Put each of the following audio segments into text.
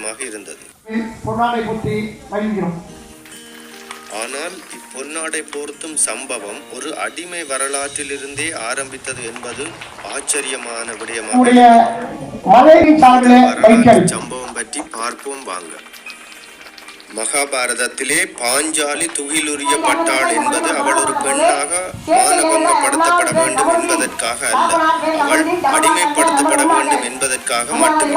விடயமாக இருந்தது. ஆனால் இப்பொன்னாடை போர்த்தும் சம்பவம் ஒரு அடிமை வரலாற்றிலிருந்தே ஆரம்பித்தது என்பது ஆச்சரியமான விடயமாக. சம்பவம் பற்றி பார்ப்போம் வாங்க. மகாபாரதத்திலே பாஞ்சாலி துகிலுரியப்பட்டாள் என்பது அவள் ஒரு பெண்ணாக மானபங்கப்படுத்தப்பட வேண்டும் என்பதற்காக அல்ல, அவள் அடிமைப்படுத்தப்பட வேண்டும் என்பதற்காக மட்டுமே.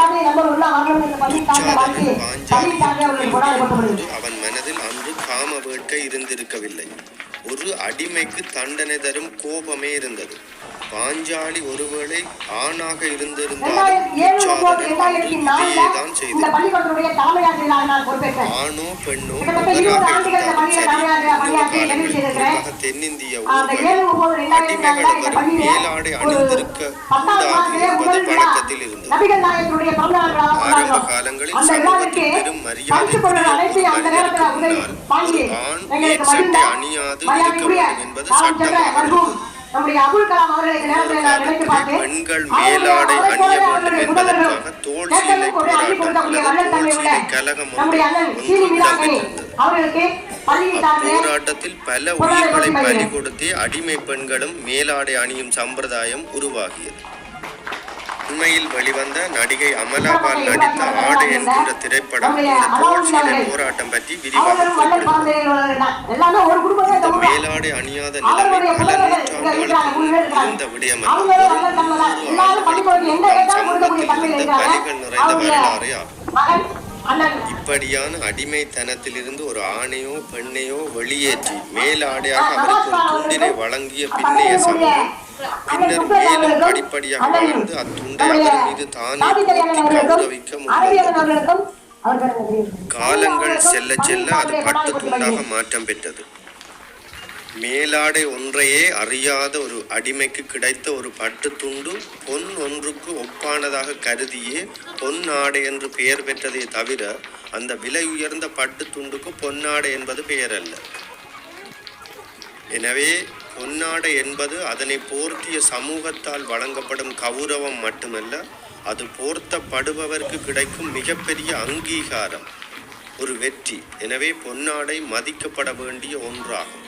துச்சாதனன் பாஞ்சாலியை அவன் மனதில் அன்று காம வேட்கை இருந்திருக்கவில்லை, ஒரு அடிமைக்கு தண்டனை தரும் கோபமே இருந்தது. பாஞ்சாலி ஒருவேளை ஆணாக இருந்திருந்தாலும் இதையேதான் செய்தது. ஆணோ பெண்ணோ தென்னிந்திய ஊர்களில் அடிமைகள் வரும் மேலாடை அணிந்திருக்க கூடாது என்பது பழக்கத்தில் இருந்தது. ஆரம்ப காலங்களில் சமூகத்தில் பெரும் மரியாதை ஒரு ஆண் மேற்சட்டை அணியாது இருக்க வேண்டும் என்பது சட்டமாக. பெண்கள் மேலாடை அணிய வேண்டும் என்பதற்காக தோல் சீலை போராட்டம் அல்லது தோல் சீலை கலகம் போராட்டத்தில் பல உயிர்களை பலி கொடுத்தே அடிமை பெண்களும் மேலாடை அணியும் சம்பிரதாயம் உருவாகியது. உண்மையில் வெளிவந்த நடிகை அமலாபால் நடித்த ஆடை என்கின்ற திரைப்படம் இந்த தோல் சீலை போராட்டம் பற்றி விரிவாக இந்த மேலாடை அணியாத நிலைமை பல நூற்றாண்டுகளுக்கு இருந்த விடயமல்ல, சமூகத்தில் இருந்த பலிகள் நிறைந்த வரலாறு ஆகும். இப்படியான அடிமைத்தனத்திலிருந்து ஒரு ஆணையோ பெண்ணையோ வெளியேற்றி மேலாடையாக அவருக்கு ஒரு துண்டினை வழங்கிய பின்னைய சமூகம் பின்னர் மேலும் படிப்படியாக வளர்ந்து அத்துண்டை அவர் மீது தானே போர்த்தி கௌரவிக்க முன்வந்தது. காலங்கள் செல்ல செல்ல அது பட்டு துண்டாக மாற்றம் பெற்றது. மேலாடை ஒன்றையே அறியாத ஒரு அடிமைக்கு கிடைத்த ஒரு பட்டு துண்டு பொன் ஒன்றுக்கு ஒப்பானதாக கருதியே பொன்னாடை என்று பெயர் பெற்றதை தவிர அந்த விலை உயர்ந்த பட்டு துண்டுக்கு பொன்னாடை என்பது பெயர் அல்ல. எனவே பொன்னாடை என்பது அதனை போர்த்திய சமூகத்தால் வழங்கப்படும் கௌரவம் மட்டுமல்ல, அது போர்த்தப்படுபவருக்கு கிடைக்கும் மிகப்பெரிய அங்கீகாரம், ஒரு வெற்றி. எனவே பொன்னாடை மதிக்கப்பட வேண்டிய ஒன்றாகும்.